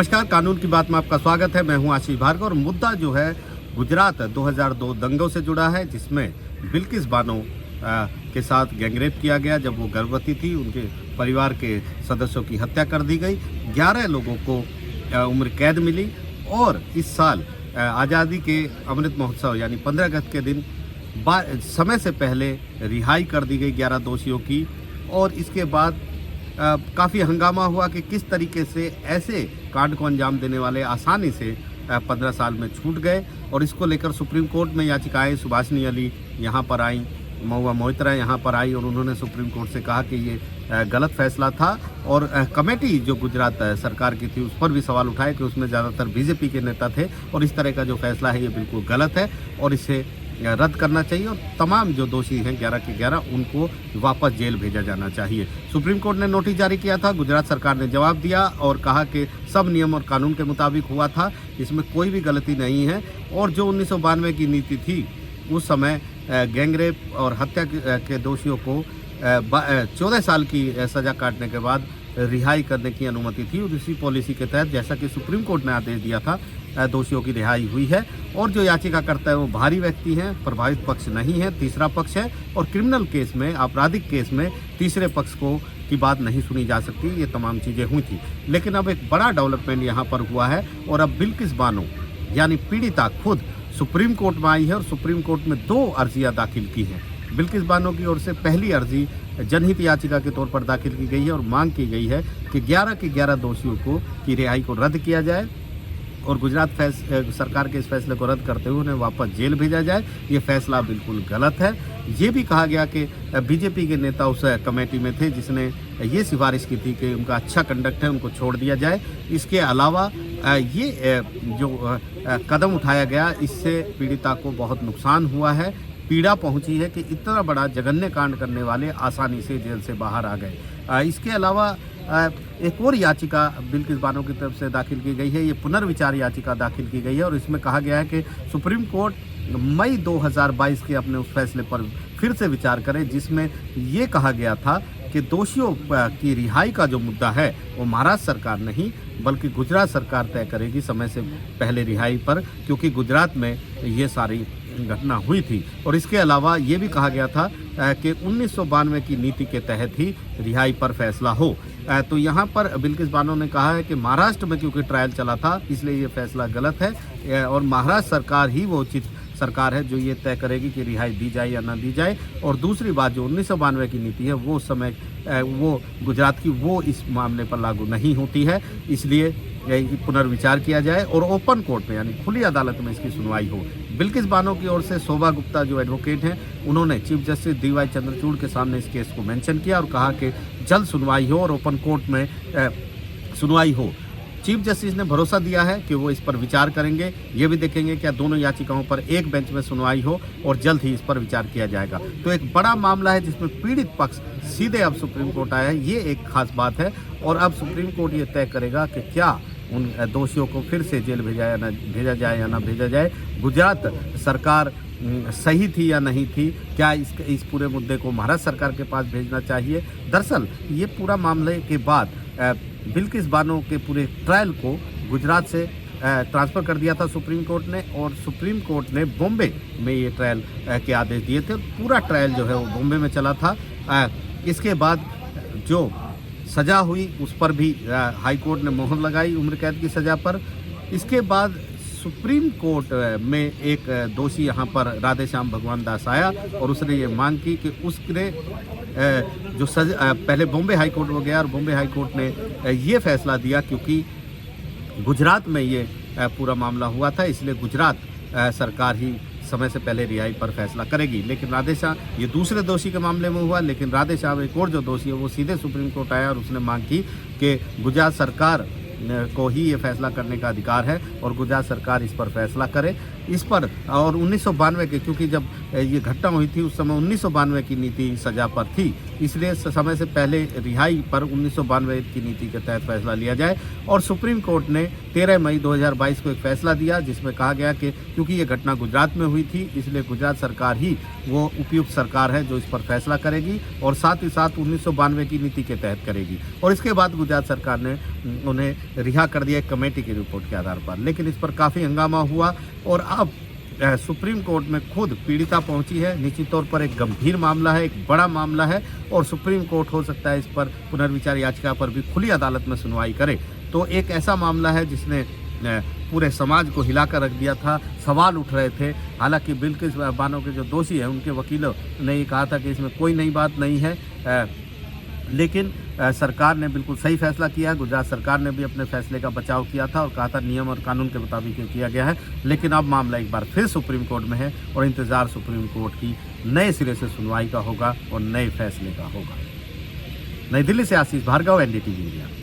नमस्कार, कानून की बात में आपका स्वागत है। मैं हूं आशीष भार्गव और मुद्दा जो है गुजरात 2002 दंगों से जुड़ा है, जिसमें बिल्किस बानो के साथ गैंगरेप किया गया जब वो गर्भवती थी। उनके परिवार के सदस्यों की हत्या कर दी गई। 11 लोगों को उम्र कैद मिली और इस साल आज़ादी के अमृत महोत्सव यानी 15 अगस्त के दिन समय से पहले रिहाई कर दी गई 11 दोषियों की। और इसके बाद काफ़ी हंगामा हुआ कि किस तरीके से ऐसे कांड को अंजाम देने वाले आसानी से 15 साल में छूट गए। और इसको लेकर सुप्रीम कोर्ट में याचिकाएं, सुभाषिनी अली यहाँ पर आई, महुआ मोहित्रा यहाँ पर आई और उन्होंने सुप्रीम कोर्ट से कहा कि ये गलत फैसला था। और कमेटी जो गुजरात सरकार की थी उस पर भी सवाल उठाए कि उसमें ज़्यादातर बीजेपी के नेता थे और इस तरह का जो फैसला है ये बिल्कुल गलत है और इसे रद्द करना चाहिए और तमाम जो दोषी हैं 11 के 11 उनको वापस जेल भेजा जाना चाहिए। सुप्रीम कोर्ट ने नोटिस जारी किया था। गुजरात सरकार ने जवाब दिया और कहा कि सब नियम और कानून के मुताबिक हुआ था, इसमें कोई भी गलती नहीं है। और जो 1992 की नीति थी उस समय गैंगरेप और हत्या के दोषियों को 14 साल की सज़ा काटने के बाद रिहाई करने की अनुमति थी और इसी पॉलिसी के तहत जैसा कि सुप्रीम कोर्ट ने आदेश दिया था दोषियों की रिहाई हुई है। और जो याचिका करता है वो बाहरी व्यक्ति हैं, प्रभावित पक्ष नहीं है, तीसरा पक्ष है। और क्रिमिनल केस में, आपराधिक केस में तीसरे पक्ष की बात नहीं सुनी जा सकती। ये तमाम चीज़ें हुई थी, लेकिन अब एक बड़ा डेवलपमेंट यहाँ पर हुआ है और अब बिल्किस बानो यानी पीड़िता खुद सुप्रीम कोर्ट में आई है और सुप्रीम कोर्ट में 2 अर्जियाँ दाखिल की हैं। बिल्किस बानो की ओर से पहली अर्जी जनहित याचिका के तौर पर दाखिल की गई है और मांग की गई है कि 11 के 11 दोषियों की रिहाई को रद्द किया जाए और गुजरात सरकार के इस फैसले को रद्द करते हुए उन्हें वापस जेल भेजा जाए। ये फैसला बिल्कुल गलत है। ये भी कहा गया कि बीजेपी के नेता उस कमेटी में थे जिसने ये सिफारिश की थी कि उनका अच्छा कंडक्ट है, उनको छोड़ दिया जाए। इसके अलावा ये जो कदम उठाया गया इससे पीड़िता को बहुत नुकसान हुआ है, पीड़ा पहुंची है कि इतना बड़ा जघन्य कांड करने वाले आसानी से जेल से बाहर आ गए। इसके अलावा एक और याचिका बिल्किस बानो की तरफ से दाखिल की गई है। ये पुनर्विचार याचिका दाखिल की गई है और इसमें कहा गया है कि सुप्रीम कोर्ट मई 2022 के अपने उस फैसले पर फिर से विचार करे जिसमें ये कहा गया था कि दोषियों की रिहाई का जो मुद्दा है वो महाराष्ट्र सरकार नहीं बल्कि गुजरात सरकार तय करेगी समय से पहले रिहाई पर, क्योंकि गुजरात में ये सारी घटना हुई थी। और इसके अलावा ये भी कहा गया था कि 1992 की नीति के तहत ही रिहाई पर फैसला हो। तो यहाँ पर बिल्किस बानो ने कहा है कि महाराष्ट्र में क्योंकि ट्रायल चला था इसलिए ये फैसला गलत है और महाराष्ट्र सरकार ही वो उचित सरकार है जो ये तय करेगी कि रिहाई दी जाए या ना दी जाए। और दूसरी बात जो 1992 की नीति है वो समय वो गुजरात की वो इस मामले पर लागू नहीं होती है, इसलिए पुनर्विचार किया जाए और ओपन कोर्ट में यानी खुली अदालत में इसकी सुनवाई हो। बिल्किस बानो की ओर से शोभा गुप्ता जो एडवोकेट हैं उन्होंने चीफ जस्टिस DY चंद्रचूड़ के सामने इस केस को मेंशन किया और कहा कि जल्द सुनवाई हो और ओपन कोर्ट में सुनवाई हो। चीफ जस्टिस ने भरोसा दिया है कि वो इस पर विचार करेंगे, ये भी देखेंगे क्या दोनों याचिकाओं पर एक बेंच में सुनवाई हो और जल्द ही इस पर विचार किया जाएगा। तो एक बड़ा मामला है जिसमें पीड़ित पक्ष सीधे अब सुप्रीम कोर्ट आया है, ये एक खास बात है। और अब सुप्रीम कोर्ट ये तय करेगा कि क्या उन दोषियों को फिर से जेल भेजा जाए या ना भेजा जाए। गुजरात सरकार सही थी या नहीं थी, क्या इस पूरे मुद्दे को महाराष्ट्र सरकार के पास भेजना चाहिए। दरअसल ये पूरा मामले के बाद बिल्किस बानो के पूरे ट्रायल को गुजरात से ट्रांसफ़र कर दिया था सुप्रीम कोर्ट ने और सुप्रीम कोर्ट ने बॉम्बे में ये ट्रायल के आदेश दिए थे। पूरा ट्रायल जो है वो बॉम्बे में चला था। इसके बाद जो सज़ा हुई उस पर भी हाई कोर्ट ने मोहर लगाई उम्र कैद की सज़ा पर। इसके बाद सुप्रीम कोर्ट में एक दोषी यहाँ पर राधेश्याम भगवान दास आया और उसने ये मांग की कि उसने जो पहले बॉम्बे हाई कोर्ट में गया और बॉम्बे हाई कोर्ट ने ये फैसला दिया क्योंकि गुजरात में ये पूरा मामला हुआ था इसलिए गुजरात सरकार ही समय से पहले रिहाई पर फैसला करेगी। लेकिन राधेश्याम ये दूसरे दोषी के मामले में हुआ, लेकिन राधेश्याम एक और जो दोषी है वो सीधे सुप्रीम कोर्ट आया और उसने मांग की कि गुजरात सरकार को ही ये फैसला करने का अधिकार है और गुजरात सरकार इस पर फैसला करे इस पर। और 1992 के क्योंकि जब ये घटना हुई थी उस समय 1992 की नीति सज़ा पर थी इसलिए समय से पहले रिहाई पर 1992 की नीति के तहत फैसला लिया जाए। और सुप्रीम कोर्ट ने 13 मई 2022 को एक फैसला दिया जिसमें कहा गया कि क्योंकि ये घटना गुजरात में हुई थी, इसलिए गुजरात सरकार ही वो उपयुक्त सरकार है जो इस पर फैसला करेगी और साथ ही साथ 1992 की नीति के तहत करेगी। और इसके बाद गुजरात सरकार ने उन्हें रिहा कर दिया एक कमेटी की रिपोर्ट के आधार पर। लेकिन इस पर काफ़ी हंगामा हुआ और अब सुप्रीम कोर्ट में खुद पीड़िता पहुंची है। निश्चित तौर पर एक गंभीर मामला है, एक बड़ा मामला है और सुप्रीम कोर्ट हो सकता है इस पर पुनर्विचार याचिका पर भी खुली अदालत में सुनवाई करे। तो एक ऐसा मामला है जिसने पूरे समाज को हिलाकर रख दिया था, सवाल उठ रहे थे। हालांकि बिल्किस बानो के जो दोषी हैं उनके वकीलों ने ये कहा था कि इसमें कोई नई बात नहीं है, लेकिन सरकार ने बिल्कुल सही फैसला किया है। गुजरात सरकार ने भी अपने फैसले का बचाव किया था और कहा था नियम और कानून के मुताबिक ये किया गया है। लेकिन अब मामला एक बार फिर सुप्रीम कोर्ट में है और इंतज़ार सुप्रीम कोर्ट की नए सिरे से सुनवाई का होगा और नए फैसले का होगा। नई दिल्ली से आशीष भार्गव, NDTV इंडिया।